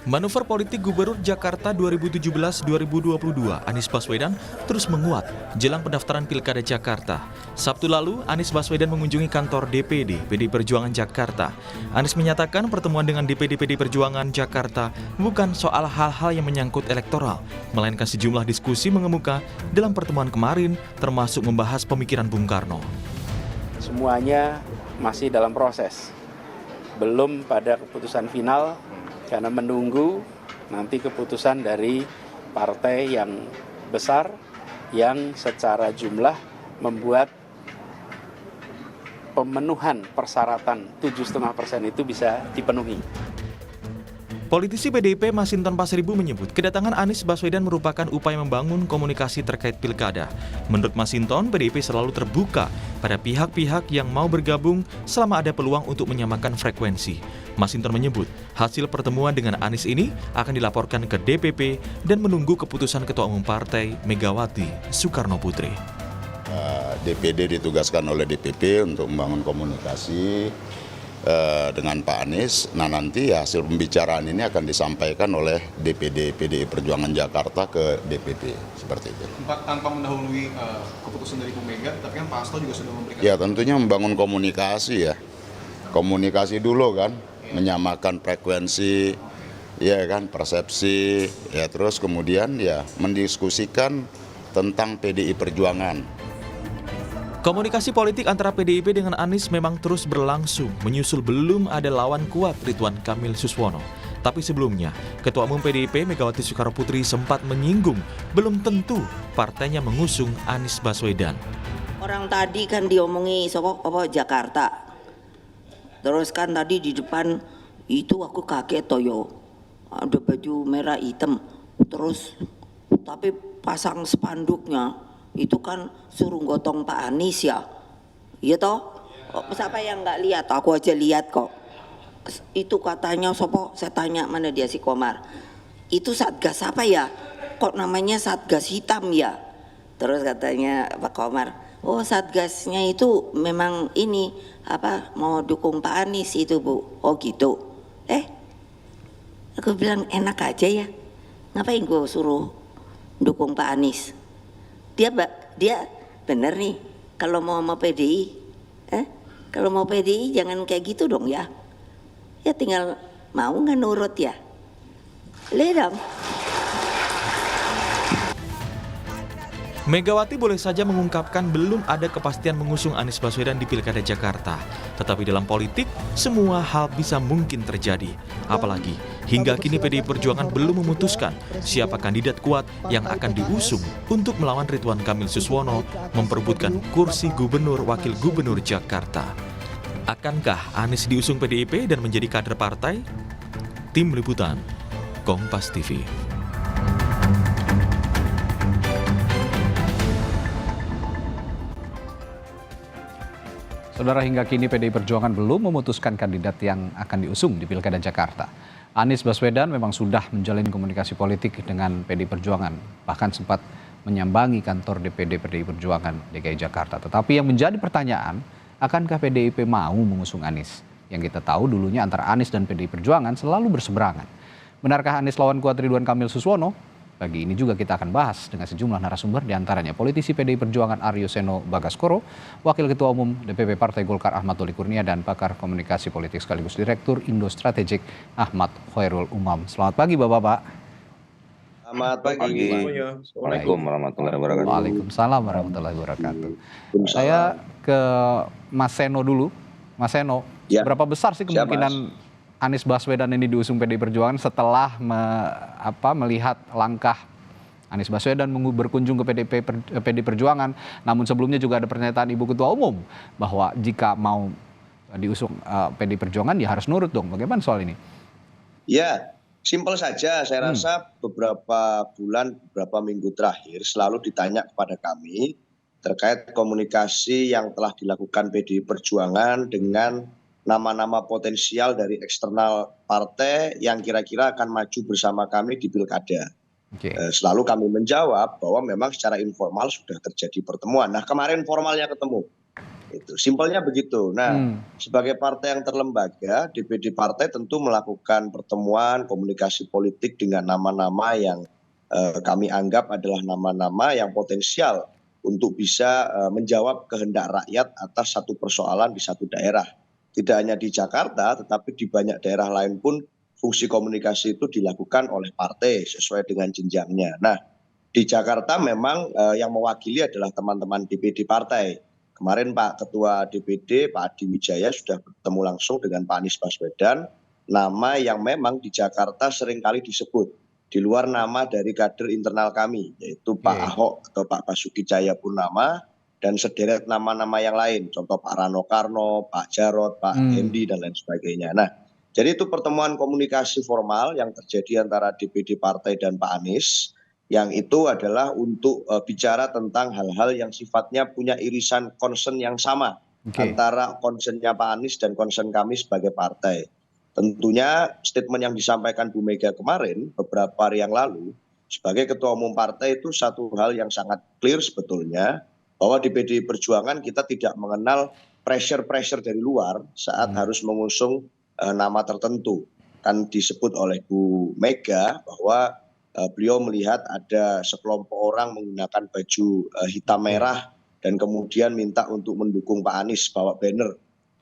Manuver politik Gubernur Jakarta 2017-2022 Anies Baswedan terus menguat jelang pendaftaran Pilkada Jakarta. Sabtu lalu, Anies Baswedan mengunjungi kantor DPD PDI Perjuangan Jakarta. Anies menyatakan pertemuan dengan DPD PDI Perjuangan Jakarta bukan soal hal-hal yang menyangkut elektoral, melainkan sejumlah diskusi mengemuka dalam pertemuan kemarin, termasuk membahas pemikiran Bung Karno. Semuanya masih dalam proses, belum pada keputusan final, karena menunggu nanti keputusan dari partai yang besar yang secara jumlah membuat pemenuhan persyaratan 7,5% itu bisa dipenuhi. Politisi PDIP Masinton Pasaribu menyebut kedatangan Anies Baswedan merupakan upaya membangun komunikasi terkait pilkada. Menurut Masinton, PDIP selalu terbuka pada pihak-pihak yang mau bergabung selama ada peluang untuk menyamakan frekuensi. Masinton menyebut hasil pertemuan dengan Anies ini akan dilaporkan ke DPP dan menunggu keputusan Ketua Umum Partai Megawati Soekarno Putri. DPD ditugaskan oleh DPP untuk membangun komunikasi dengan Pak Anies. Nah nanti hasil pembicaraan ini akan disampaikan oleh DPD PDI Perjuangan Jakarta ke DPP, seperti itu. Tanpa mendahului keputusan dari Bu Mega, tapi kan Pak Hasto juga sudah memberikan. Ya tentunya membangun komunikasi ya, komunikasi dulu kan, menyamakan frekuensi, ya kan, persepsi, ya terus kemudian ya mendiskusikan tentang PDI Perjuangan. Komunikasi politik antara PDIP dengan Anies memang terus berlangsung, menyusul belum ada lawan kuat Ridwan Kamil Suswono. Tapi sebelumnya, Ketua Umum PDIP Megawati Soekarno Putri sempat menyinggung belum tentu partainya mengusung Anies Baswedan. Orang tadi kan diomongi Jakarta. Terus kan tadi di depan itu aku kaget toyo. Ada baju merah hitam. Terus tapi pasang spanduknya itu kan suruh gotong Pak Anies ya. Iya toh? Siapa yang nggak lihat? Aku aja lihat kok. Itu katanya sopo, saya tanya mana dia si Komar. Itu Satgas apa ya? Kok namanya Satgas hitam ya? Terus katanya Pak Komar, oh Satgasnya itu memang ini apa mau dukung Pak Anies itu Bu. Oh gitu. Aku bilang enak aja ya. Ngapain gue suruh dukung Pak Anies? Dia bener nih kalau mau PDI, kalau mau PDI jangan kayak gitu dong ya. Ya tinggal mau nggak nurut ya. Lihat dong. Megawati boleh saja mengungkapkan belum ada kepastian mengusung Anies Baswedan di Pilkada Jakarta. Tetapi dalam politik, semua hal bisa mungkin terjadi. Apalagi, hingga kini PDI Perjuangan belum memutuskan siapa kandidat kuat yang akan diusung untuk melawan Ridwan Kamil Suswono memperebutkan kursi Gubernur Wakil Gubernur Jakarta. Akankah Anies diusung PDIP dan menjadi kader partai? Tim Liputan, Kompas TV. Saudara, hingga kini PDI Perjuangan belum memutuskan kandidat yang akan diusung di Pilkada Jakarta. Anies Baswedan memang sudah menjalin komunikasi politik dengan PDI Perjuangan, bahkan sempat menyambangi kantor DPD PDI Perjuangan DKI Jakarta. Tetapi yang menjadi pertanyaan, akankah PDIP mau mengusung Anies? Yang kita tahu dulunya antara Anies dan PDI Perjuangan selalu berseberangan. Benarkah Anies lawan kuat Ridwan Kamil Suswono? Pagi ini juga kita akan bahas dengan sejumlah narasumber, diantaranya politisi PDI Perjuangan Aryo Seno Bagaskoro, Wakil Ketua Umum DPP Partai Golkar Ahmad Doli Kurnia, dan pakar komunikasi politik sekaligus Direktur Indo Strategik Ahmad Khairul Umam. Selamat pagi Bapak-Bapak. Selamat pagi. Assalamualaikum warahmatullahi wabarakatuh. Waalaikumsalam warahmatullahi wabarakatuh. Saya ke Mas Seno dulu. Mas Seno, Ya. berapa besar sih kemungkinan Anies Baswedan ini diusung PDI Perjuangan setelah melihat langkah Anies Baswedan berkunjung ke PDI Perjuangan, namun sebelumnya juga ada pernyataan Ibu Ketua Umum bahwa jika mau diusung PDI Perjuangan ya harus nurut dong. Bagaimana soal ini? Ya, simpel saja. Saya rasa beberapa bulan, beberapa minggu terakhir selalu ditanya kepada kami terkait komunikasi yang telah dilakukan PDI Perjuangan dengan nama-nama potensial dari eksternal partai yang kira-kira akan maju bersama kami di Pilkada. Selalu kami menjawab bahwa memang secara informal sudah terjadi pertemuan. Nah, kemarin formalnya ketemu. Itu simpelnya begitu. Nah, sebagai partai yang terlembaga, DPD partai tentu melakukan pertemuan komunikasi politik dengan nama-nama yang kami anggap adalah nama-nama yang potensial untuk bisa menjawab kehendak rakyat atas satu persoalan di satu daerah. Tidak hanya di Jakarta, tetapi di banyak daerah lain pun fungsi komunikasi itu dilakukan oleh partai sesuai dengan jenjangnya. Nah, di Jakarta memang yang mewakili adalah teman-teman DPD partai. Kemarin Pak Ketua DPD, Pak Adi Wijaya sudah bertemu langsung dengan Pak Anies Baswedan, nama yang memang di Jakarta seringkali disebut, di luar nama dari kader internal kami, yaitu Pak Ahok atau Pak Basuki Cahayapurnama, dan sederet nama-nama yang lain, contoh Pak Rano Karno, Pak Jarod, Pak Hendi, dan lain sebagainya. Nah, jadi itu pertemuan komunikasi formal yang terjadi antara DPD partai dan Pak Anies, yang itu adalah untuk bicara tentang hal-hal yang sifatnya punya irisan concern yang sama antara concernnya Pak Anies dan concern kami sebagai partai. Tentunya statement yang disampaikan Bu Mega kemarin beberapa hari yang lalu sebagai Ketua Umum Partai itu satu hal yang sangat clear sebetulnya, bahwa di PDI Perjuangan kita tidak mengenal pressure-pressure dari luar saat harus mengusung nama tertentu. Kan disebut oleh Bu Mega bahwa beliau melihat ada sekelompok orang menggunakan baju hitam merah dan kemudian minta untuk mendukung Pak Anies bawa banner.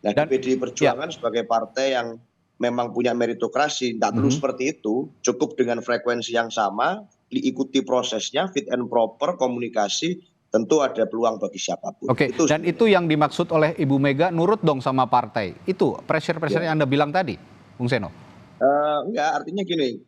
Nah, di PDI Perjuangan sebagai partai yang memang punya meritokrasi, tidak perlu seperti itu, cukup dengan frekuensi yang sama, diikuti prosesnya, fit and proper, komunikasi, tentu ada peluang bagi siapapun. Oke, dan itu yang dimaksud oleh Ibu Mega, nurut dong sama partai. Itu pressure-pressure yang Anda bilang tadi, Bung Seno? Enggak, artinya gini,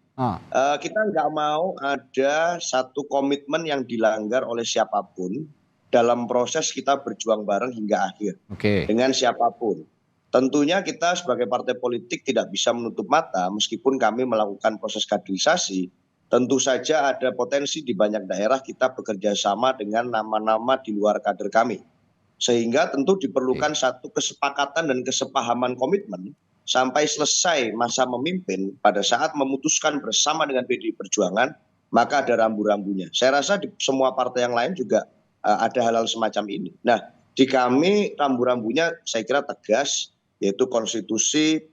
kita nggak mau ada satu komitmen yang dilanggar oleh siapapun dalam proses kita berjuang bareng hingga akhir dengan siapapun. Tentunya kita sebagai partai politik tidak bisa menutup mata meskipun kami melakukan proses kaderisasi. Tentu saja ada potensi di banyak daerah kita bekerja sama dengan nama-nama di luar kader kami. Sehingga tentu diperlukan satu kesepakatan dan kesepahaman komitmen sampai selesai masa memimpin pada saat memutuskan bersama dengan PDI Perjuangan, maka ada rambu-rambunya. Saya rasa di semua partai yang lain juga ada hal-hal semacam ini. Nah, di kami rambu-rambunya saya kira tegas, yaitu konstitusi,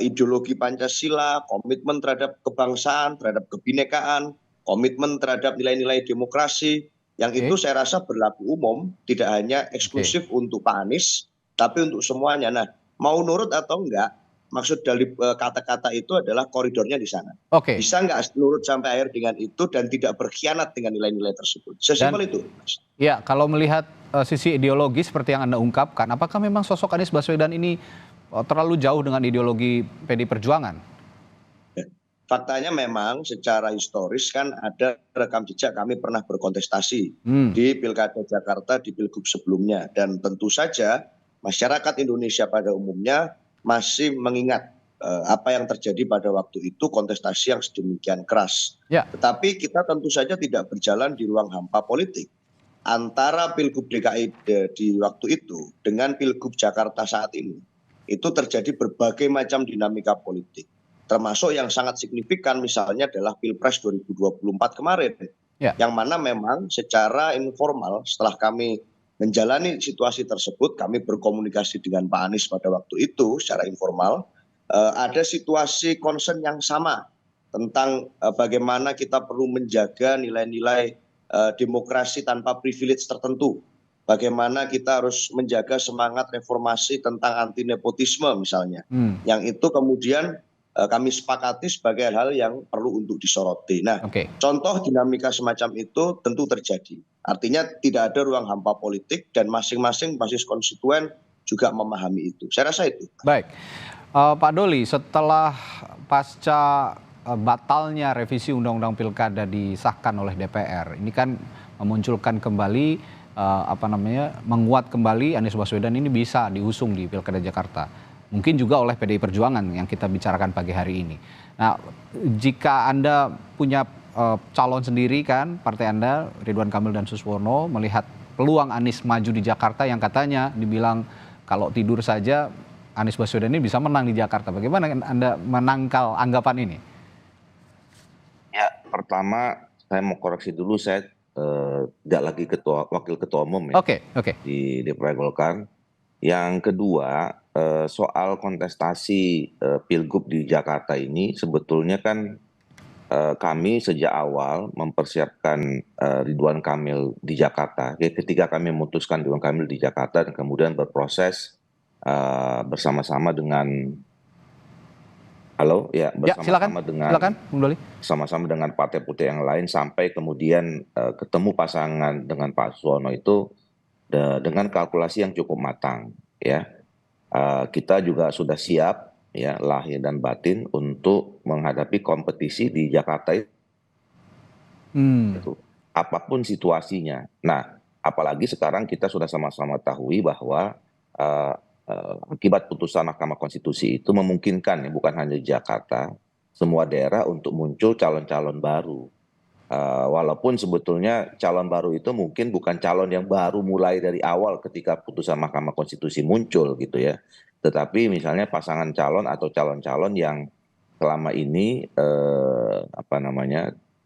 ideologi Pancasila, komitmen terhadap kebangsaan, terhadap kebinekaan, komitmen terhadap nilai-nilai demokrasi, yang itu saya rasa berlaku umum, tidak hanya eksklusif untuk Pak Anies, tapi untuk semuanya. Nah, mau nurut atau enggak, maksud dari kata-kata itu adalah koridornya di sana. Bisa enggak nurut sampai akhir dengan itu dan tidak berkhianat dengan nilai-nilai tersebut. Sesimpel itu. Ya, kalau melihat sisi ideologi seperti yang Anda ungkapkan, apakah memang sosok Anies Baswedan ini terlalu jauh dengan ideologi PDI Perjuangan? Faktanya memang secara historis kan ada rekam jejak kami pernah berkontestasi di Pilkada Jakarta, di Pilgub sebelumnya. Dan tentu saja masyarakat Indonesia pada umumnya masih mengingat apa yang terjadi pada waktu itu, kontestasi yang sedemikian keras. Tetapi kita tentu saja tidak berjalan di ruang hampa politik. Antara Pilgub DKI di waktu itu dengan Pilgub Jakarta saat ini, itu terjadi berbagai macam dinamika politik. Termasuk yang sangat signifikan misalnya adalah Pilpres 2024 kemarin. Yang mana memang secara informal setelah kami menjalani situasi tersebut, kami berkomunikasi dengan Pak Anies pada waktu itu secara informal, ada situasi concern yang sama tentang bagaimana kita perlu menjaga nilai-nilai demokrasi tanpa privilege tertentu. Bagaimana kita harus menjaga semangat reformasi tentang anti nepotisme misalnya. Yang itu kemudian kami sepakati sebagai hal yang perlu untuk disoroti. Nah, contoh dinamika semacam itu tentu terjadi. Artinya tidak ada ruang hampa politik dan masing-masing basis konstituen juga memahami itu. Saya rasa itu. Baik, Pak Doli, setelah pasca batalnya revisi Undang-Undang Pilkada disahkan oleh DPR, ini kan memunculkan kembali menguat kembali Anies Baswedan ini bisa diusung di Pilkada Jakarta. Mungkin juga oleh PDI Perjuangan yang kita bicarakan pagi hari ini. Nah, jika Anda punya calon sendiri kan, partai Anda, Ridwan Kamil dan Suswono, melihat peluang Anies maju di Jakarta yang katanya dibilang kalau tidur saja Anies Baswedan ini bisa menang di Jakarta. Bagaimana Anda menangkal anggapan ini? Ya, pertama saya mau koreksi dulu, saya tidak lagi wakil ketua umum ya Oke. di Partai Golkar. Yang kedua, soal kontestasi Pilgub di Jakarta ini sebetulnya kan kami sejak awal mempersiapkan Ridwan Kamil di Jakarta. Ketika kami memutuskan Ridwan Kamil di Jakarta dan kemudian berproses bersama-sama dengan Silakan, Bung Doli. Sama-sama dengan partai politik yang lain sampai kemudian ketemu pasangan dengan Pak Suwono itu dengan kalkulasi yang cukup matang ya. Kita juga sudah siap ya lahir dan batin untuk menghadapi kompetisi di Jakarta itu apapun situasinya. Nah, apalagi sekarang kita sudah sama-sama tahu bahwa akibat putusan Mahkamah Konstitusi itu memungkinkan ya bukan hanya di Jakarta, semua daerah untuk muncul calon-calon baru. Walaupun sebetulnya calon baru itu mungkin bukan calon yang baru mulai dari awal ketika putusan Mahkamah Konstitusi muncul gitu ya. Tetapi misalnya pasangan calon atau calon-calon yang selama ini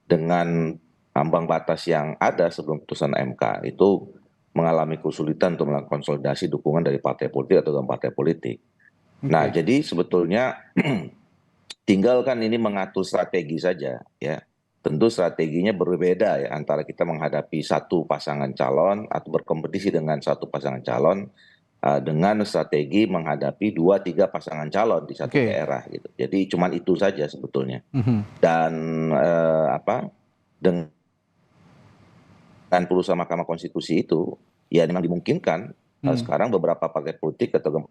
dengan ambang batas yang ada sebelum putusan MK itu mengalami kesulitan untuk melakukan konsolidasi dukungan dari partai politik atau partai politik. Nah, jadi sebetulnya tinggal kan ini mengatur strategi saja ya. Tentu strateginya berbeda ya antara kita menghadapi satu pasangan calon atau berkompetisi dengan satu pasangan calon dengan strategi menghadapi 2-3 pasangan calon di satu daerah gitu. Jadi cuman itu saja sebetulnya. Dan dengan putusan Mahkamah Konstitusi itu ya memang dimungkinkan sekarang beberapa partai politik atau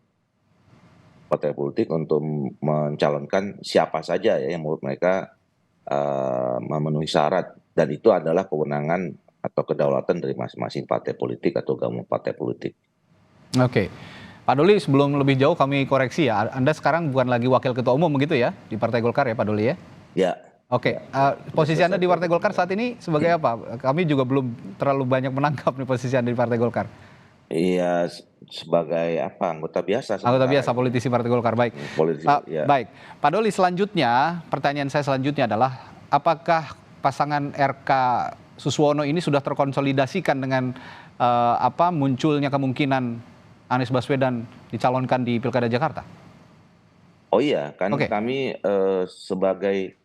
partai politik untuk mencalonkan siapa saja ya yang menurut mereka memenuhi syarat, dan itu adalah kewenangan atau kedaulatan dari masing-masing partai politik atau gabungan partai politik. Oke. Pak Doli, sebelum lebih jauh kami koreksi ya, Anda sekarang bukan lagi wakil ketua umum begitu ya di Partai Golkar ya Pak Doli ya? Ya. Oke, posisi Anda di Partai Golkar saat ini sebagai apa? Kami juga belum terlalu banyak menangkap nih posisi Anda di Partai Golkar. Iya, sebagai anggota biasa. Anggota biasa, politisi Partai Golkar, baik. Ya. Baik, Pak Doli, selanjutnya pertanyaan saya selanjutnya adalah apakah pasangan RK Suswono ini sudah terkonsolidasikan dengan munculnya kemungkinan Anies Baswedan dicalonkan di Pilkada Jakarta? Oh iya, kan kami sebagai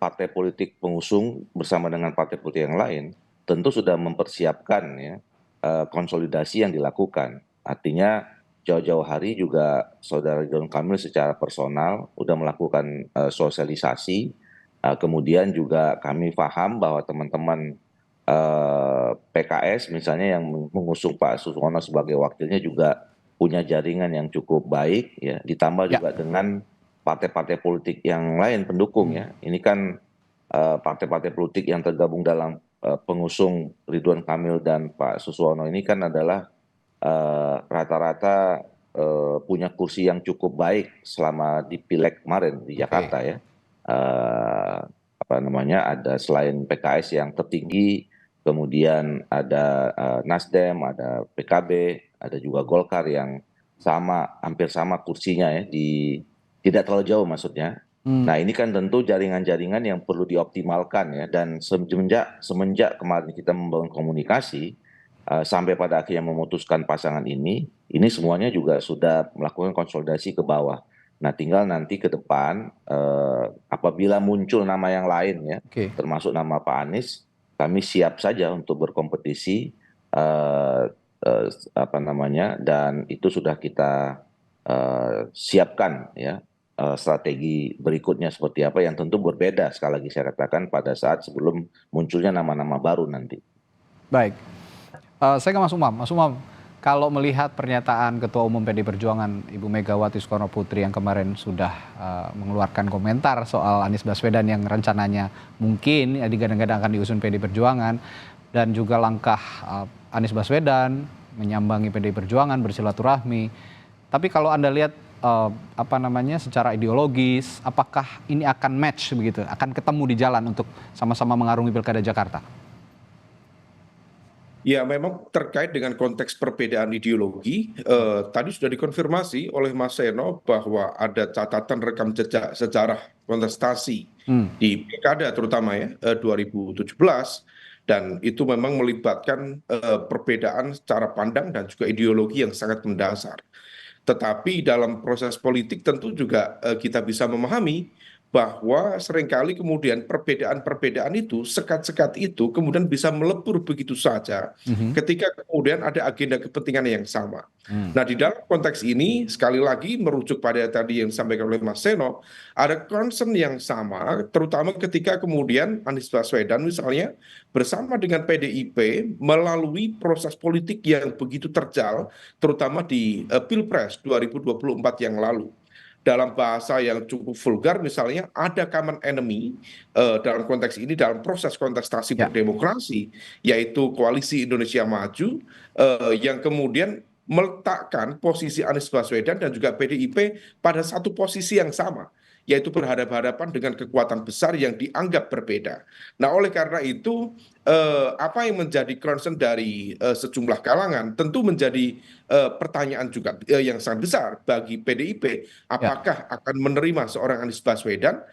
partai politik pengusung bersama dengan partai politik yang lain tentu sudah mempersiapkan ya konsolidasi yang dilakukan. Artinya jauh-jauh hari juga saudara Ridwan Kamil secara personal sudah melakukan sosialisasi. Kemudian juga kami paham bahwa teman-teman PKS misalnya yang mengusung Pak Suswono sebagai wakilnya juga punya jaringan yang cukup baik ya, ditambah juga dengan partai-partai politik yang lain pendukung ya. Ini kan partai-partai politik yang tergabung dalam pengusung Ridwan Kamil dan Pak Suswono ini kan adalah rata-rata punya kursi yang cukup baik selama di Pileg kemarin di Jakarta ya. Ada selain PKS yang tertinggi, kemudian ada Nasdem, ada PKB, ada juga Golkar yang hampir sama kursinya ya, tidak terlalu jauh maksudnya. Nah ini kan tentu jaringan-jaringan yang perlu dioptimalkan ya, dan semenjak kemarin kita membangun komunikasi sampai pada akhirnya memutuskan pasangan ini semuanya juga sudah melakukan konsolidasi ke bawah. Nah tinggal nanti ke depan apabila muncul nama yang lain ya, termasuk nama Pak Anies, kami siap saja untuk berkompetisi dan itu sudah kita siapkan ya strategi berikutnya seperti apa yang tentu berbeda sekali lagi saya katakan pada saat sebelum munculnya nama-nama baru nanti. Baik, saya ke Mas Umam. Kalau melihat pernyataan Ketua Umum PD Perjuangan Ibu Megawati Soekarno Putri yang kemarin sudah mengeluarkan komentar soal Anies Baswedan yang rencananya mungkin digadang-gadang akan diusung PD Perjuangan, dan juga langkah Anies Baswedan menyambangi PD Perjuangan bersilaturahmi. Tapi kalau Anda lihat secara ideologis, apakah ini akan match begitu, akan ketemu di jalan untuk sama-sama mengarungi Pilkada Jakarta? Ya, memang terkait dengan konteks perbedaan ideologi, tadi sudah dikonfirmasi oleh Mas Seno bahwa ada catatan rekam jejak sejarah kontestasi Hmm, di pilkada terutama ya 2017, dan itu memang melibatkan perbedaan cara pandang dan juga ideologi yang sangat mendasar. Tetapi dalam proses politik tentu juga kita bisa memahami bahwa seringkali kemudian perbedaan-perbedaan itu, sekat-sekat itu kemudian bisa melebur begitu saja mhm, ketika kemudian ada agenda kepentingan yang sama. hmm. Nah, di dalam konteks ini, sekali lagi merujuk pada tadi yang disampaikan oleh Mas Seno, ada concern yang sama, terutama ketika kemudian Anies Baswedan misalnya bersama dengan PDIP melalui proses politik yang begitu terjal, terutama di Pilpres 2024 yang lalu. Dalam bahasa yang cukup vulgar, misalnya ada common enemy dalam konteks ini, dalam proses kontestasi Ya, berdemokrasi, yaitu Koalisi Indonesia Maju, yang kemudian meletakkan posisi Anies Baswedan dan juga PDIP pada satu posisi yang sama, yaitu berhadapan-hadapan dengan kekuatan besar yang dianggap berbeda. Nah, oleh karena itu, apa yang menjadi concern dari sejumlah kalangan tentu menjadi pertanyaan juga yang sangat besar bagi PDIP, ya, apakah akan menerima seorang Anies Baswedan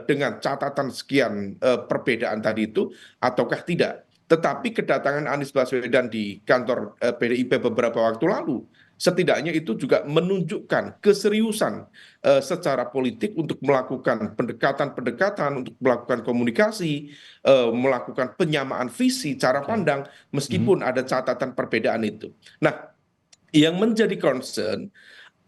dengan catatan sekian perbedaan tadi itu ataukah tidak. Tetapi kedatangan Anies Baswedan di kantor PDIP beberapa waktu lalu, setidaknya itu juga menunjukkan keseriusan secara politik untuk melakukan pendekatan-pendekatan, untuk melakukan komunikasi, melakukan penyamaan visi, cara oke. pandang, Mhm. meskipun ada catatan perbedaan itu. Nah, yang menjadi concern,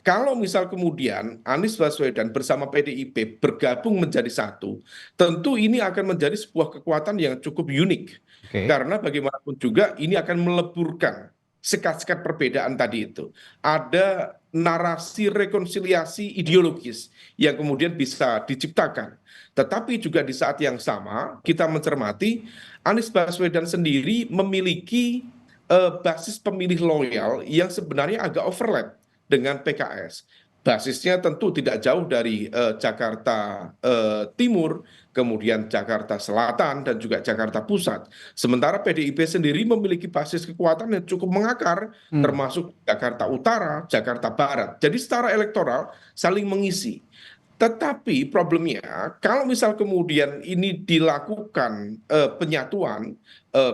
kalau misal kemudian Anies Baswedan bersama PDIP bergabung menjadi satu, tentu ini akan menjadi sebuah kekuatan yang cukup unik. Oke, Karena bagaimanapun juga ini akan meleburkan sekat-sekat perbedaan tadi itu. Ada narasi rekonsiliasi ideologis yang kemudian bisa diciptakan. Tetapi juga di saat yang sama kita mencermati Anies Baswedan sendiri memiliki basis pemilih loyal yang sebenarnya agak overlap dengan PKS. Basisnya tentu tidak jauh dari Jakarta Timur, kemudian Jakarta Selatan, dan juga Jakarta Pusat. Sementara PDIP sendiri memiliki basis kekuatan yang cukup mengakar, hmm, termasuk Jakarta Utara, Jakarta Barat. Jadi secara elektoral saling mengisi. Tetapi problemnya, kalau misal kemudian ini dilakukan penyatuan,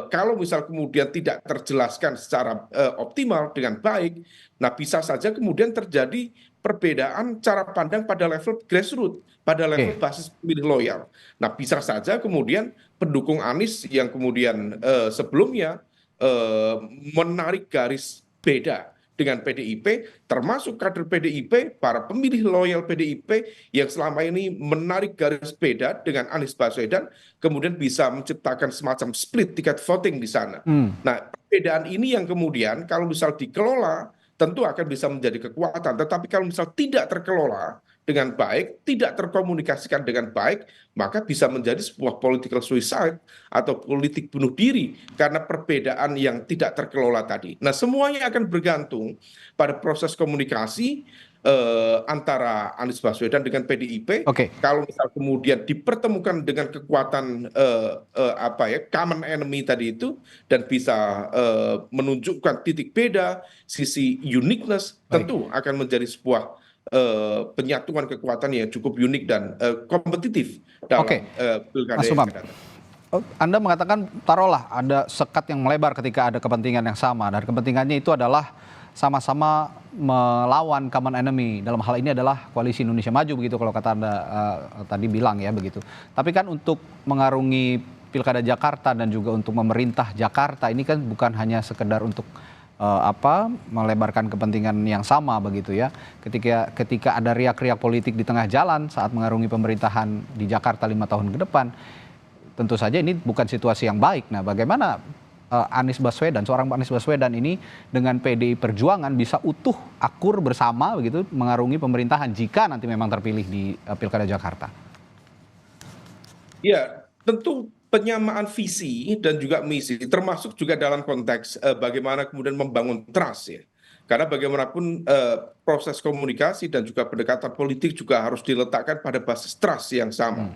kalau misal kemudian tidak terjelaskan secara optimal dengan baik, nah bisa saja kemudian terjadi perbedaan cara pandang pada level grassroots, pada level oke. basis pemilih loyal. Nah bisa saja kemudian pendukung Anies yang kemudian sebelumnya eh, menarik garis beda dengan PDIP, termasuk kader PDIP, para pemilih loyal PDIP yang selama ini menarik garis beda dengan Anies Baswedan, kemudian bisa menciptakan semacam split tiket voting di sana. Hmm, Nah, perbedaan ini yang kemudian kalau misal dikelola, tentu akan bisa menjadi kekuatan. Tetapi kalau misal tidak terkelola dengan baik, tidak terkomunikasikan dengan baik, maka bisa menjadi sebuah political suicide atau politik bunuh diri karena perbedaan yang tidak terkelola tadi. Nah, semuanya akan bergantung pada proses komunikasi antara Anies Baswedan dengan PDIP. oke. Kalau misal kemudian dipertemukan dengan kekuatan apa ya common enemy tadi itu dan bisa menunjukkan titik beda, sisi uniqueness, Baik. tentu akan menjadi sebuah penyatuan kekuatan yang cukup unik dan kompetitif Oke, dalam pilkada Mas yang Umam. akan datang. Oh, Anda mengatakan taruhlah ada sekat yang melebar ketika ada kepentingan yang sama dan kepentingannya itu adalah sama-sama melawan common enemy. Dalam hal ini adalah Koalisi Indonesia Maju begitu kalau kata Anda tadi bilang ya begitu. Tapi kan untuk mengarungi Pilkada Jakarta dan juga untuk memerintah Jakarta ini kan bukan hanya sekedar untuk melebarkan kepentingan yang sama begitu ya. Ketika ada riak-riak politik di tengah jalan saat mengarungi pemerintahan di Jakarta 5 tahun ke depan, tentu saja ini bukan situasi yang baik. Nah, bagaimana Anies Baswedan, seorang Anies Baswedan ini dengan PDI Perjuangan bisa utuh, akur bersama begitu mengarungi pemerintahan jika nanti memang terpilih di Pilkada Jakarta? Ya, tentu penyamaan visi dan juga misi, termasuk juga dalam konteks bagaimana kemudian membangun trust ya. Karena bagaimanapun proses komunikasi dan juga pendekatan politik juga harus diletakkan pada basis trust yang sama.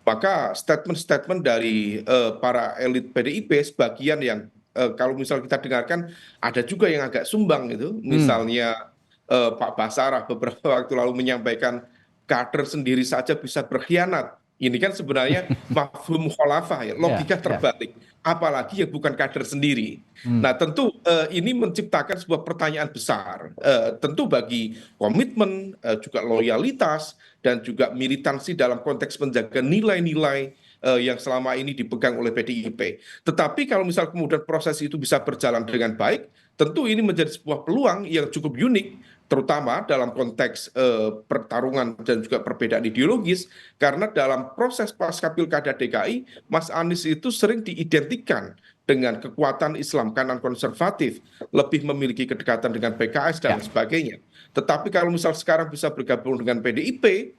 Maka statement-statement dari para elit PDIP sebagian yang kalau misal kita dengarkan ada juga yang agak sumbang itu, misalnya Pak Basarah beberapa waktu lalu menyampaikan kader sendiri saja bisa berkhianat. Ini kan sebenarnya mafhum khalafah ya, logika terbalik. Apalagi yang bukan kader sendiri. Nah tentu ini menciptakan sebuah pertanyaan besar. Tentu bagi komitmen, juga loyalitas, dan juga militansi dalam konteks menjaga nilai-nilai yang selama ini dipegang oleh PDIP. Tetapi kalau misal kemudian proses itu bisa berjalan dengan baik, tentu ini menjadi sebuah peluang yang cukup unik, terutama dalam konteks pertarungan dan juga perbedaan ideologis, karena dalam proses pasca pilkada DKI, Mas Anies itu sering diidentikan dengan kekuatan Islam kanan konservatif, lebih memiliki kedekatan dengan PKS dan sebagainya. Tetapi kalau misal sekarang bisa bergabung dengan PDIP,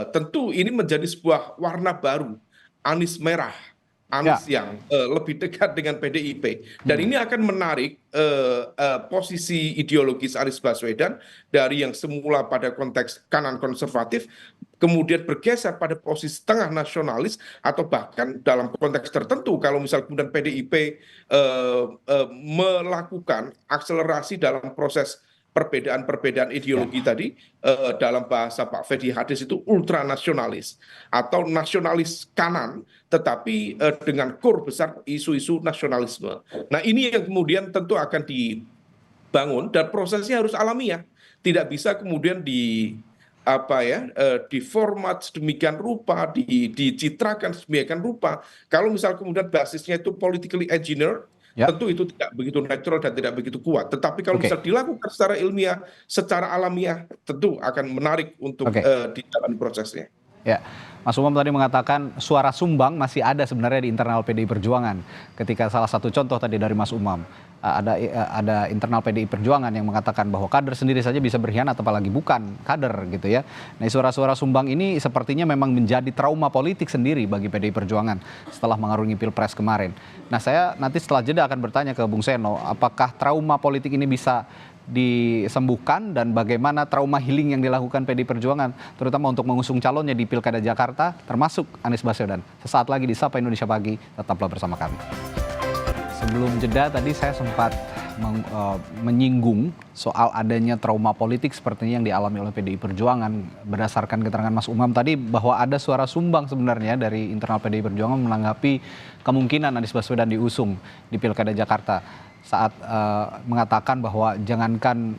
tentu ini menjadi sebuah warna baru, Anies merah, Anies yang lebih dekat dengan PDIP, dan ini akan menarik posisi ideologis Anies Baswedan dari yang semula pada konteks kanan konservatif kemudian bergeser pada posisi tengah nasionalis, atau bahkan dalam konteks tertentu kalau misal kemudian PDIP melakukan akselerasi dalam proses perbedaan-perbedaan ideologi tadi, dalam bahasa Pak Fedi Hadis itu ultranasionalis atau nasionalis kanan, tetapi dengan core besar isu-isu nasionalisme. Nah ini yang kemudian tentu akan dibangun, dan prosesnya harus alamiah, tidak bisa kemudian diformat sedemikian rupa, dicitrakan sedemikian rupa. Kalau misal kemudian basisnya itu politically engineered, tentu itu tidak begitu natural dan tidak begitu kuat. Tetapi kalau misal dilakukan secara ilmiah, secara alamiah, tentu akan menarik untuk dijalani prosesnya. Ya, Mas Umam tadi mengatakan suara sumbang masih ada sebenarnya di internal PDI Perjuangan. Ketika salah satu contoh tadi dari Mas Umam, ada internal PDI Perjuangan yang mengatakan bahwa kader sendiri saja bisa berkhianat, apalagi bukan kader gitu ya. Nah, suara-suara sumbang ini sepertinya memang menjadi trauma politik sendiri bagi PDI Perjuangan setelah mengarungi Pilpres kemarin. Nah, saya nanti setelah jeda akan bertanya ke Bung Seno, apakah trauma politik ini bisa disembuhkan, dan bagaimana trauma healing yang dilakukan PDI Perjuangan terutama untuk mengusung calonnya di Pilkada Jakarta termasuk Anies Baswedan. Sesaat lagi di Sapa Indonesia Pagi, tetaplah bersama kami. Sebelum jeda tadi saya sempat menyinggung soal adanya trauma politik sepertinya yang dialami oleh PDI Perjuangan. Berdasarkan keterangan Mas Umam tadi bahwa ada suara sumbang sebenarnya dari internal PDI Perjuangan menanggapi kemungkinan Anies Baswedan diusung di Pilkada Jakarta, saat mengatakan bahwa jangankan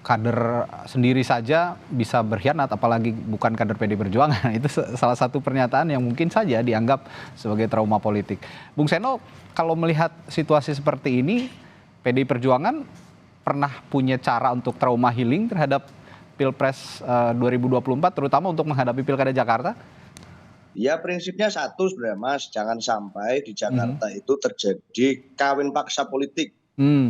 kader sendiri saja bisa berkhianat, apalagi bukan kader PDI Perjuangan. Itu salah satu pernyataan yang mungkin saja dianggap sebagai trauma politik. Bung Seno, kalau melihat situasi seperti ini, PDI Perjuangan pernah punya cara untuk trauma healing terhadap Pilpres 2024, terutama untuk menghadapi Pilkada Jakarta? Ya prinsipnya satu sebenarnya Mas, jangan sampai di Jakarta itu terjadi kawin paksa politik.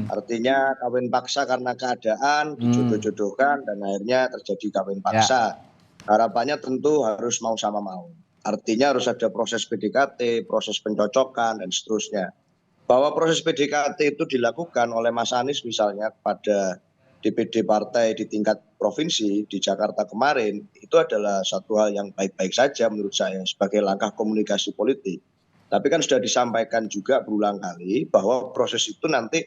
Artinya kawin paksa karena keadaan, dijodoh-jodohkan, dan akhirnya terjadi kawin paksa. Harapannya tentu harus mau sama mau. Artinya harus ada proses PDKT, proses pencocokan, dan seterusnya. Bahwa proses PDKT itu dilakukan oleh Mas Anies misalnya kepada DPD partai di tingkat provinsi di Jakarta kemarin, itu adalah satu hal yang baik-baik saja menurut saya sebagai langkah komunikasi politik. Tapi kan sudah disampaikan juga berulang kali bahwa proses itu nanti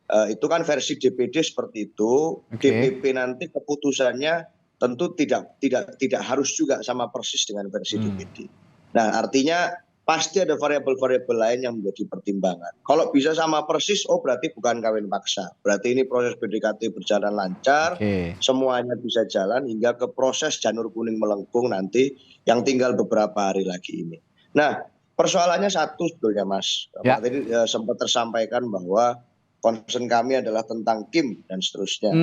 itu kan versi DPD seperti itu, DPP nanti keputusannya tentu tidak harus juga sama persis dengan versi DPD. Nah artinya pasti ada variabel-variabel lain yang menjadi pertimbangan. Kalau bisa sama persis, oh berarti bukan kawin paksa. Berarti ini proses PDKT berjalan lancar, semuanya bisa jalan hingga ke proses janur kuning melengkung nanti yang tinggal beberapa hari lagi ini. Nah, persoalannya satu sebetulnya Mas. Tadi sempat tersampaikan bahwa concern kami adalah tentang Kim dan seterusnya.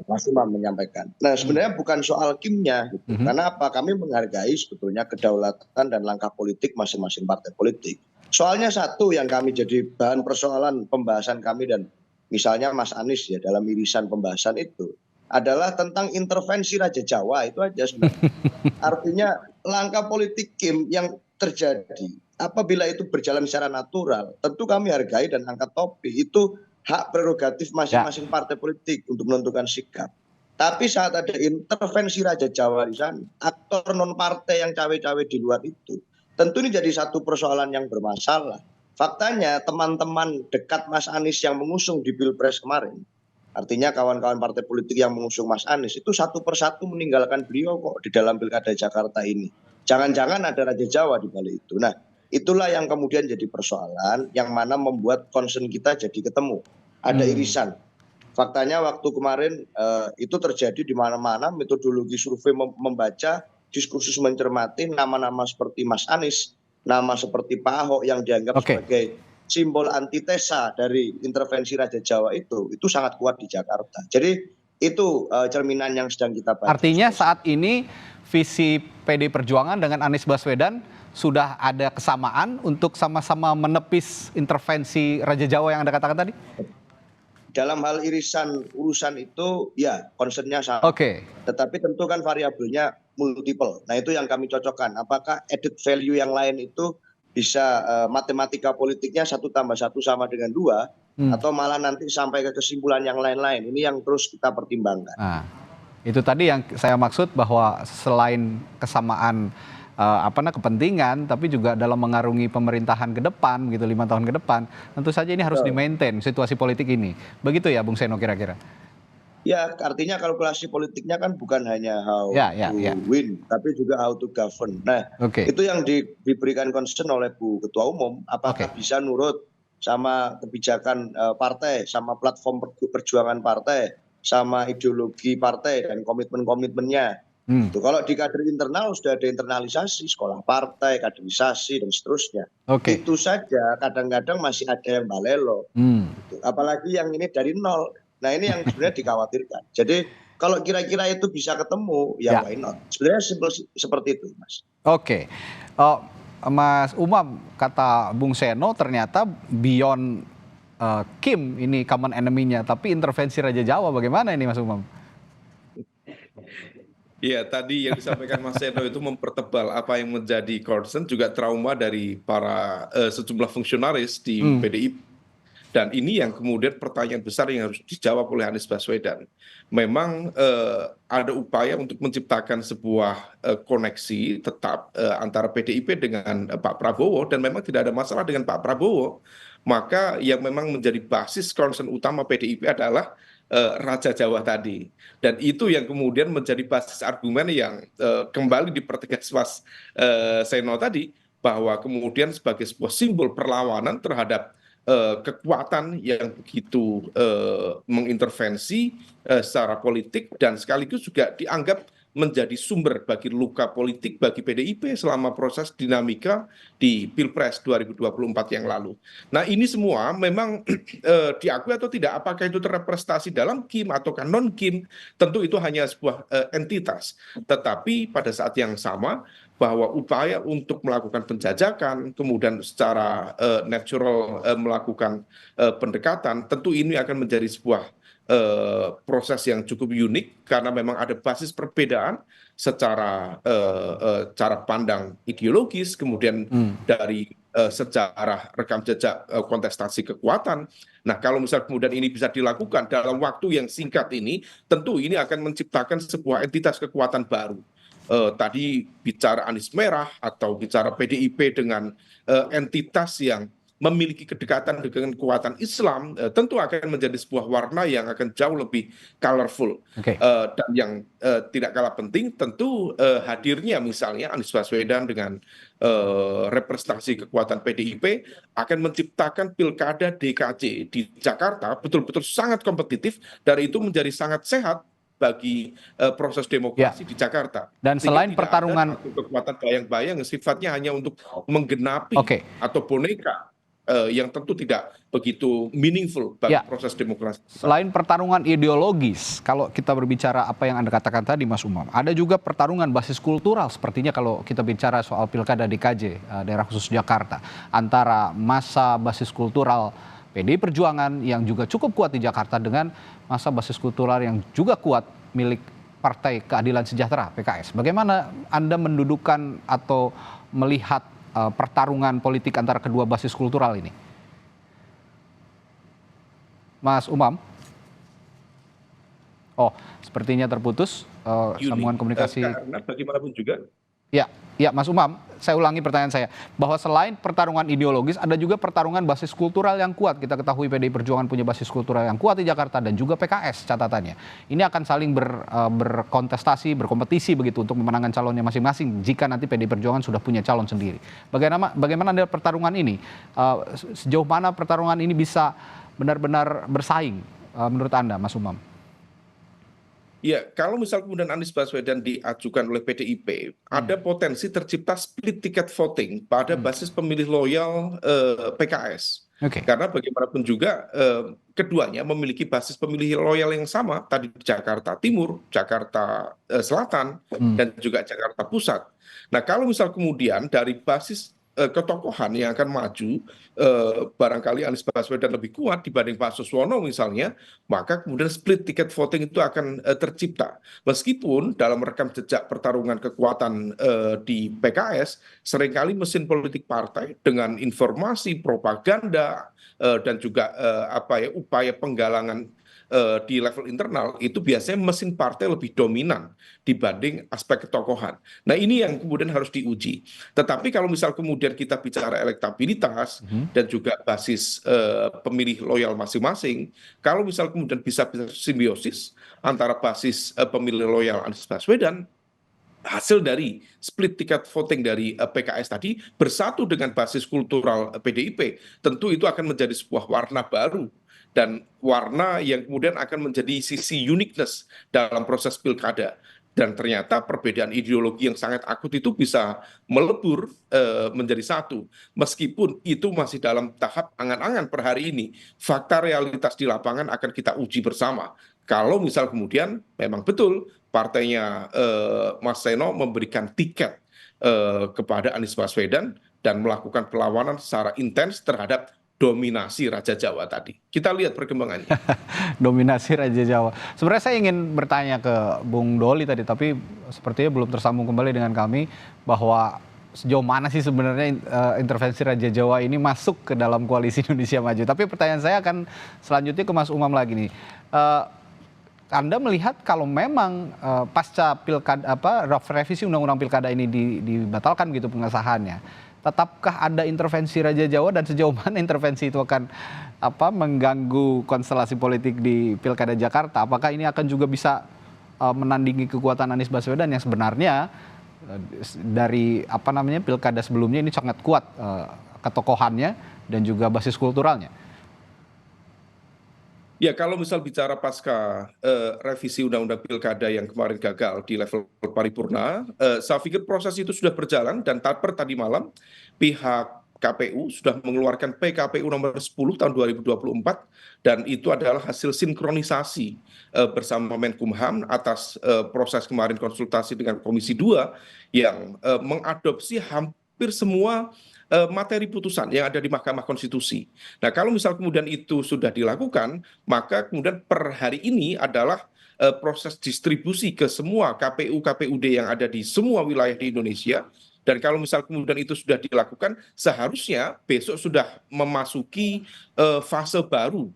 Mas Umam menyampaikan. Nah sebenarnya bukan soal Kimnya, gitu. Karena apa? Kami menghargai sebetulnya kedaulatan dan langkah politik masing-masing partai politik. Soalnya satu yang kami jadi bahan persoalan pembahasan kami dan misalnya Mas Anies ya dalam irisan pembahasan itu adalah tentang intervensi Raja Jawa, itu aja sebenarnya. Artinya langkah politik Kim yang terjadi apabila itu berjalan secara natural, tentu kami hargai dan angkat topi. Itu hak prerogatif masing-masing partai politik untuk menentukan sikap. Tapi saat ada intervensi Raja Jawa di sana, aktor non partai yang cawe-cawe di luar itu, tentu ini jadi satu persoalan yang bermasalah. Faktanya teman-teman dekat Mas Anies yang mengusung di Pilpres kemarin, artinya kawan-kawan partai politik yang mengusung Mas Anies itu satu persatu meninggalkan beliau kok di dalam Pilkada Jakarta ini. Jangan-jangan ada Raja Jawa di balik itu. Nah, itulah yang kemudian jadi persoalan yang mana membuat concern kita jadi ketemu. Ada irisan. Faktanya waktu kemarin itu terjadi di mana-mana, metodologi survei membaca, diskursus mencermati nama-nama seperti Mas Anies, nama seperti Pak Ahok yang dianggap sebagai simbol antitesa dari intervensi Raja Jawa itu sangat kuat di Jakarta. Jadi itu cerminan yang sedang kita baca. Artinya saat ini visi PD Perjuangan dengan Anies Baswedan sudah ada kesamaan untuk sama-sama menepis intervensi Raja Jawa yang Anda katakan tadi? Dalam hal urusan itu ya concernnya sama. Tetapi tentu kan variabelnya multiple. Nah itu yang kami cocokkan. Apakah added value yang lain itu bisa matematika politiknya 1 + 1 sama dengan 2 atau malah nanti sampai ke kesimpulan yang lain-lain. Ini yang terus kita pertimbangkan. Nah, itu tadi yang saya maksud bahwa selain kesamaan kepentingan, tapi juga dalam mengarungi pemerintahan ke depan, gitu 5 tahun ke depan, tentu saja ini harus di-maintain situasi politik ini. Begitu ya, Bung Seno kira-kira? Ya, artinya kalkulasi politiknya kan bukan hanya how to win, tapi juga how to govern. Nah, itu yang diberikan concern oleh Bu Ketua Umum, apakah bisa nurut sama kebijakan partai, sama platform perjuangan partai, sama ideologi partai dan komitmen-komitmennya. Kalau di kader internal sudah ada internalisasi, sekolah partai, kaderisasi, dan seterusnya. Itu saja kadang-kadang masih ada yang balelo. Apalagi yang ini dari nol. Nah ini yang sebenarnya dikhawatirkan. Jadi kalau kira-kira itu bisa ketemu, ya why not? Sebenarnya simpel seperti itu, Mas. Mas Umam, kata Bung Seno ternyata beyond Kim ini common enemy-nya, tapi intervensi Raja Jawa bagaimana ini Mas Umam? Ya, tadi yang disampaikan Mas Seno itu mempertebal apa yang menjadi concern juga trauma dari para sejumlah fungsionaris di PDIP. Dan ini yang kemudian pertanyaan besar yang harus dijawab oleh Anies Baswedan. Memang ada upaya untuk menciptakan sebuah koneksi tetap antara PDIP dengan Pak Prabowo, dan memang tidak ada masalah dengan Pak Prabowo. Maka yang memang menjadi basis concern utama PDIP adalah Raja Jawa tadi, dan itu yang kemudian menjadi basis argumen yang kembali dipertegas Mas Seno tadi, bahwa kemudian sebagai sebuah simbol perlawanan terhadap kekuatan yang begitu mengintervensi secara politik, dan sekaligus juga dianggap menjadi sumber bagi luka politik bagi PDIP selama proses dinamika di Pilpres 2024 yang lalu. Nah ini semua memang diakui atau tidak, apakah itu terrepresentasi dalam Kim atau non-Kim, tentu itu hanya sebuah entitas. Tetapi pada saat yang sama, bahwa upaya untuk melakukan penjajakan, kemudian secara natural melakukan pendekatan, tentu ini akan menjadi sebuah proses yang cukup unik, karena memang ada basis perbedaan secara cara pandang ideologis, kemudian dari sejarah rekam jejak kontestasi kekuatan. Nah kalau misal kemudian ini bisa dilakukan dalam waktu yang singkat ini, tentu ini akan menciptakan sebuah entitas kekuatan baru. Tadi bicara Anies Merah atau bicara PDIP dengan entitas yang memiliki kedekatan dengan kekuatan Islam, tentu akan menjadi sebuah warna yang akan jauh lebih colorful. Dan yang tidak kalah penting tentu hadirnya misalnya Anies Baswedan dengan representasi kekuatan PDIP akan menciptakan pilkada DKJ di Jakarta betul-betul sangat kompetitif, dan itu menjadi sangat sehat bagi proses demokrasi di Jakarta. Dan selain pertarungan kekuatan bayang-bayang sifatnya hanya untuk menggenapi atau boneka, yang tentu tidak begitu meaningful bagi proses demokrasi. Selain pertarungan ideologis, kalau kita berbicara apa yang Anda katakan tadi Mas Umam, ada juga pertarungan basis kultural sepertinya kalau kita bicara soal pilkada DKJ, daerah khusus Jakarta, antara massa basis kultural PDI Perjuangan yang juga cukup kuat di Jakarta dengan massa basis kultural yang juga kuat milik Partai Keadilan Sejahtera PKS. Bagaimana Anda mendudukan atau melihat pertarungan politik antara kedua basis kultural ini? Mas Umam? Oh, sepertinya terputus sambungan komunikasi. Karena bagaimanapun juga Ya, Mas Umam, saya ulangi pertanyaan saya, bahwa selain pertarungan ideologis, ada juga pertarungan basis kultural yang kuat. Kita ketahui PDI Perjuangan punya basis kultural yang kuat di Jakarta dan juga PKS catatannya. Ini akan saling berkontestasi, berkompetisi begitu untuk memenangkan calonnya masing-masing jika nanti PDI Perjuangan sudah punya calon sendiri. Bagaimana Anda pertarungan ini? Sejauh mana pertarungan ini bisa benar-benar bersaing menurut Anda, Mas Umam? Ya, kalau misal kemudian Anies Baswedan diajukan oleh PDIP, ada potensi tercipta split ticket voting pada basis pemilih loyal PKS. Oke. Karena bagaimanapun juga keduanya memiliki basis pemilih loyal yang sama, tadi Jakarta Timur, Jakarta Selatan, dan juga Jakarta Pusat. Nah, kalau misal kemudian dari basis ketokohan yang akan maju, barangkali Anies Baswedan lebih kuat dibanding Pak Suswono misalnya, maka kemudian split ticket voting itu akan tercipta. Meskipun dalam rekam jejak pertarungan kekuatan di PKS, seringkali mesin politik partai dengan informasi propaganda dan juga upaya penggalangan di level internal itu biasanya mesin partai lebih dominan dibanding aspek ketokohan. Nah, ini yang kemudian harus diuji. Tetapi kalau misal kemudian kita bicara elektabilitas dan juga basis pemilih loyal masing-masing, kalau misal kemudian bisa simbiosis antara basis pemilih loyal Anies Baswedan, hasil dari split ticket voting dari PKS tadi bersatu dengan basis kultural PDIP, tentu itu akan menjadi sebuah warna baru dan warna yang kemudian akan menjadi sisi uniqueness dalam proses pilkada. Dan ternyata perbedaan ideologi yang sangat akut itu bisa melebur menjadi satu. Meskipun itu masih dalam tahap angan-angan per hari ini, fakta realitas di lapangan akan kita uji bersama. Kalau misal kemudian memang betul partainya Mas Seno memberikan tiket kepada Anies Baswedan dan melakukan perlawanan secara intens terhadap dominasi Raja Jawa tadi. Kita lihat perkembangannya. Dominasi Raja Jawa. Sebenarnya saya ingin bertanya ke Bung Doli tadi, tapi sepertinya belum tersambung kembali dengan kami, bahwa sejauh mana sih sebenarnya intervensi Raja Jawa ini masuk ke dalam koalisi Indonesia Maju. Tapi pertanyaan saya akan selanjutnya ke Mas Umam lagi nih. Anda melihat kalau memang pasca pilkada revisi undang-undang pilkada ini dibatalkan gitu pengesahannya, tetapkah ada intervensi Raja Jawa dan sejauh mana intervensi itu akan mengganggu konstelasi politik di Pilkada Jakarta? Apakah ini akan juga bisa menandingi kekuatan Anies Baswedan yang sebenarnya dari pilkada sebelumnya ini sangat kuat ketokohannya dan juga basis kulturalnya? Ya, kalau misal bicara pasca revisi Undang-Undang Pilkada yang kemarin gagal di level paripurna, saya pikir proses itu sudah berjalan dan per tadi malam pihak KPU sudah mengeluarkan PKPU nomor 10 tahun 2024 dan itu adalah hasil sinkronisasi bersama Menkumham atas proses kemarin konsultasi dengan Komisi 2 yang mengadopsi hampir semua materi putusan yang ada di Mahkamah Konstitusi. Nah, kalau misal kemudian itu sudah dilakukan, maka kemudian per hari ini adalah proses distribusi ke semua KPU-KPUD yang ada di semua wilayah di Indonesia. Dan kalau misal kemudian itu sudah dilakukan, seharusnya besok sudah memasuki fase baru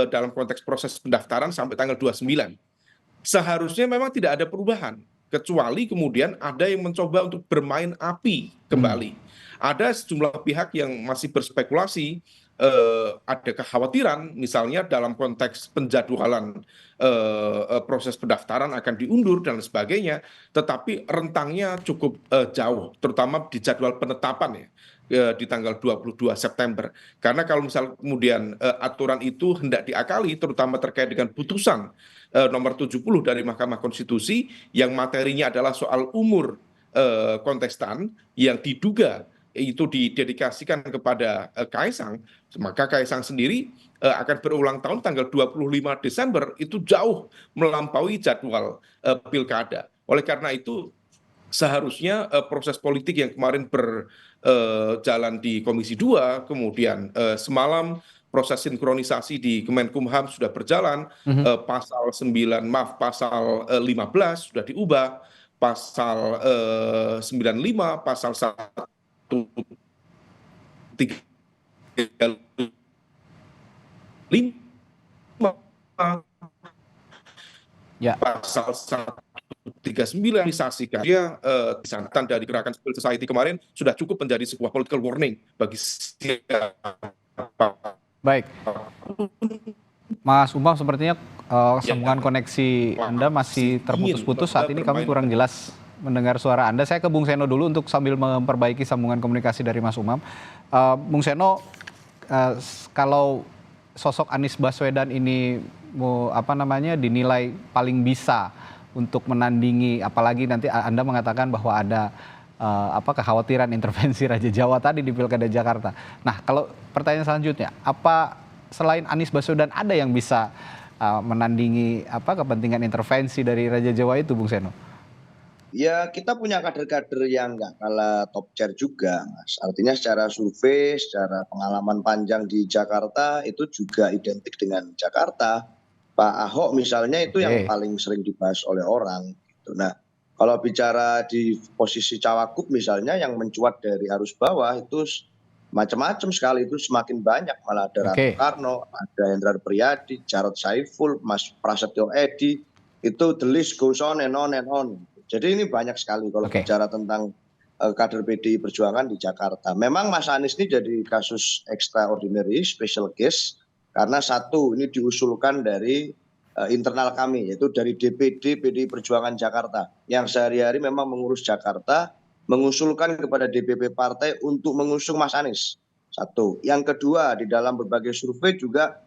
dalam konteks proses pendaftaran sampai tanggal 29. Seharusnya memang tidak ada perubahan, kecuali kemudian ada yang mencoba untuk bermain api kembali. Ada sejumlah pihak yang masih berspekulasi, ada kekhawatiran misalnya dalam konteks penjadwalan proses pendaftaran akan diundur dan sebagainya, tetapi rentangnya cukup jauh, terutama di jadwal penetapan di tanggal 22 September. Karena kalau misal kemudian aturan itu hendak diakali, terutama terkait dengan putusan nomor 70 dari Mahkamah Konstitusi yang materinya adalah soal umur kontestan yang diduga itu didedikasikan kepada Kaisang, maka Kaisang sendiri akan berulang tahun tanggal 25 Desember, itu jauh melampaui jadwal pilkada. Oleh karena itu seharusnya proses politik yang kemarin berjalan di Komisi 2, kemudian semalam proses sinkronisasi di Kemenkumham sudah berjalan, pasal 15 sudah diubah, pasal 95, pasal 135, Ya. pasal 135 39 dia disangkutan dari gerakan civil society kemarin sudah cukup menjadi sebuah political warning bagi siapa. Baik, Mas Umam, sepertinya sambungan koneksi Anda masih terputus-putus. Saat ini kami kurang jelas mendengar suara Anda. Saya ke Bung Seno dulu untuk sambil memperbaiki sambungan komunikasi dari Mas Umam. Bung Seno, kalau sosok Anies Baswedan ini dinilai paling bisa untuk menandingi, apalagi nanti Anda mengatakan bahwa ada kekhawatiran intervensi Raja Jawa tadi di Pilkada Jakarta. Nah, kalau pertanyaan selanjutnya, apa selain Anies Baswedan ada yang bisa menandingi kepentingan intervensi dari Raja Jawa itu, Bung Seno? Ya, kita punya kader-kader yang nggak kalah top chair juga, Mas. Artinya secara survei, secara pengalaman panjang di Jakarta itu juga identik dengan Jakarta. Pak Ahok misalnya itu yang paling sering dibahas oleh orang. Gitu. Nah, kalau bicara di posisi cawagup misalnya yang mencuat dari arus bawah itu macam-macam sekali, itu semakin banyak, malah ada Rano Karno, ada Hendrar Priyadi, Jarod Saiful, Mas Prasetyo Edy, itu the list goes on and on and on. Jadi ini banyak sekali kalau bicara tentang kader PDI Perjuangan di Jakarta. Memang Mas Anies ini jadi kasus extraordinary, special case, karena satu, ini diusulkan dari internal kami, yaitu dari DPD PDI Perjuangan Jakarta, yang sehari-hari memang mengurus Jakarta, mengusulkan kepada DPP partai untuk mengusung Mas Anies. Satu. Yang kedua, di dalam berbagai survei juga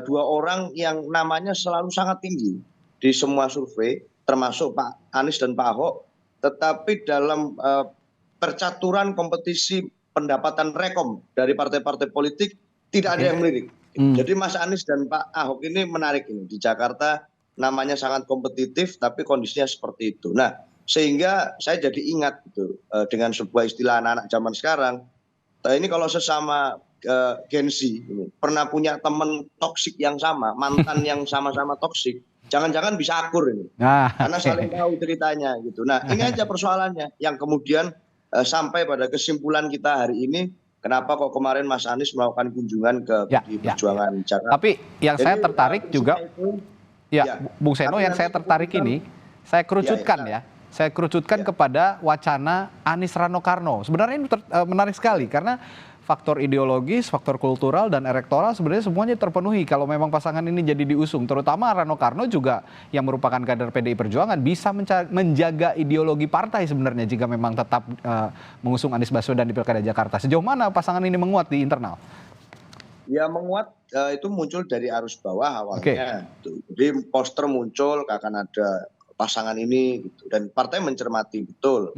dua orang yang namanya selalu sangat tinggi di semua survei, termasuk Pak Anies dan Pak Ahok, tetapi dalam percaturan kompetisi pendapatan rekom dari partai-partai politik tidak ada yang melirik. Jadi Mas Anies dan Pak Ahok ini menarik ini. Di Jakarta namanya sangat kompetitif, tapi kondisinya seperti itu. Nah, sehingga saya jadi ingat gitu, dengan sebuah istilah anak-anak zaman sekarang, ini kalau sesama Gen Z ini, pernah punya teman toksik yang sama, mantan yang sama-sama toksik, jangan-jangan bisa akur ini, karena saling tahu ceritanya gitu. Nah, ini aja persoalannya yang kemudian sampai pada kesimpulan kita hari ini, kenapa kok kemarin Mas Anies melakukan kunjungan ke PDI Perjuangan Jakarta. Tapi yang saya tertarik juga, Bung Seno, yang saya tertarik ini, saya kerucutkan saya kerucutkan kepada wacana Anies Rano Karno. Sebenarnya ini menarik sekali karena faktor ideologis, faktor kultural, dan elektoral sebenarnya semuanya terpenuhi kalau memang pasangan ini jadi diusung. Terutama Rano Karno juga yang merupakan kader PDI Perjuangan bisa menjaga ideologi partai sebenarnya jika memang tetap mengusung Anies Baswedan di Pilkada Jakarta. Sejauh mana pasangan ini menguat di internal? Ya menguat itu muncul dari arus bawah awalnya. Jadi poster muncul akan ada pasangan ini gitu. Dan partai mencermati betul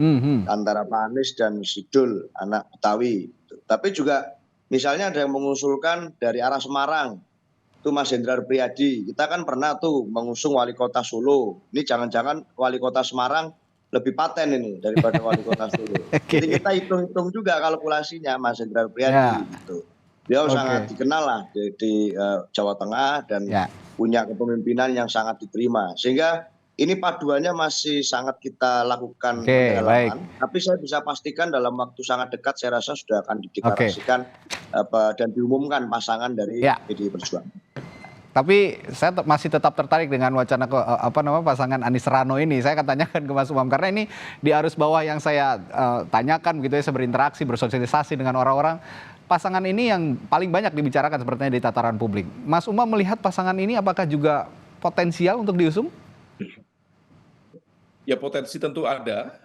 antara Pak Anies dan Sidul, anak Betawi gitu. Tapi juga misalnya ada yang mengusulkan dari arah Semarang, itu Mas Hendrar Priyadi. Kita kan pernah tuh mengusung wali kota Solo, ini jangan-jangan wali kota Semarang lebih paten ini daripada wali kota Solo. Jadi kita hitung-hitung juga kalkulasinya Mas Hendrar Priyadi gitu. Dia sangat dikenal lah di Jawa Tengah dan punya kepemimpinan yang sangat diterima, sehingga ini paduannya masih sangat kita lakukan pendalaman, tapi saya bisa pastikan dalam waktu sangat dekat saya rasa sudah akan dideklarasikan dan diumumkan pasangan dari PDI Perjuangan. Tapi saya masih tetap tertarik dengan wacana pasangan Anies Rano ini. Saya akan tanyakan ke Mas Umam karena ini di arus bawah yang saya tanyakan gitu ya, saya berinteraksi, bersosialisasi dengan orang-orang. Pasangan ini yang paling banyak dibicarakan sepertinya di tataran publik. Mas Umam melihat pasangan ini apakah juga potensial untuk diusung? Ya potensi tentu ada,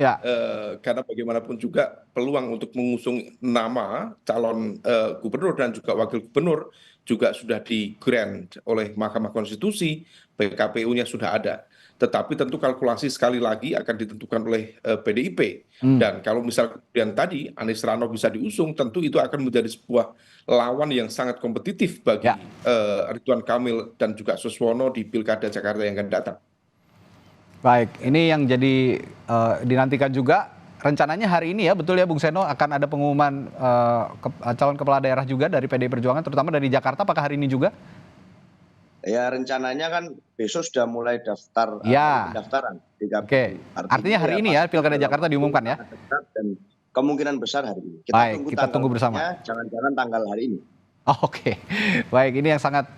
karena bagaimanapun juga peluang untuk mengusung nama calon gubernur dan juga wakil gubernur juga sudah di-grant oleh Mahkamah Konstitusi, PKPU-nya sudah ada. Tetapi tentu kalkulasi sekali lagi akan ditentukan oleh PDIP. Dan kalau misalnya kemudian tadi Anies Rano bisa diusung, tentu itu akan menjadi sebuah lawan yang sangat kompetitif bagi Ridwan Kamil dan juga Suswono di Pilkada Jakarta yang akan datang. Baik, ini yang jadi dinantikan juga rencananya hari ini ya, betul ya Bung Seno, akan ada pengumuman calon kepala daerah juga dari PDI Perjuangan, terutama dari Jakarta, apakah hari ini juga? Ya rencananya kan besok sudah mulai pendaftaran di KPU. Artinya hari ini ya Pilkada Jakarta diumumkan ya? Dan kemungkinan besar hari ini. Kita tunggu bersama. Jangan-jangan tanggal hari ini. Oh, oke, baik, ini yang sangat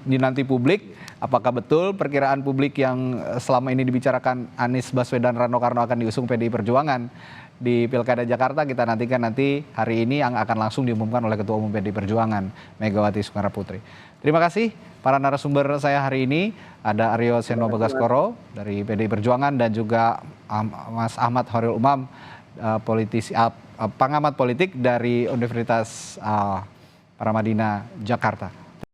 dinanti publik. Apakah betul perkiraan publik yang selama ini dibicarakan Anies Baswedan Rano Karno akan diusung PDI Perjuangan di Pilkada Jakarta? Kita nantikan nanti hari ini yang akan langsung diumumkan oleh Ketua Umum PDI Perjuangan Megawati Soekarno Putri. Terima kasih para narasumber saya hari ini. Ada Aryo Seno Bagaskoro dari PDI Perjuangan dan juga Mas Ahmad Horil Umam, pengamat politik dari Universitas Paramadina Jakarta.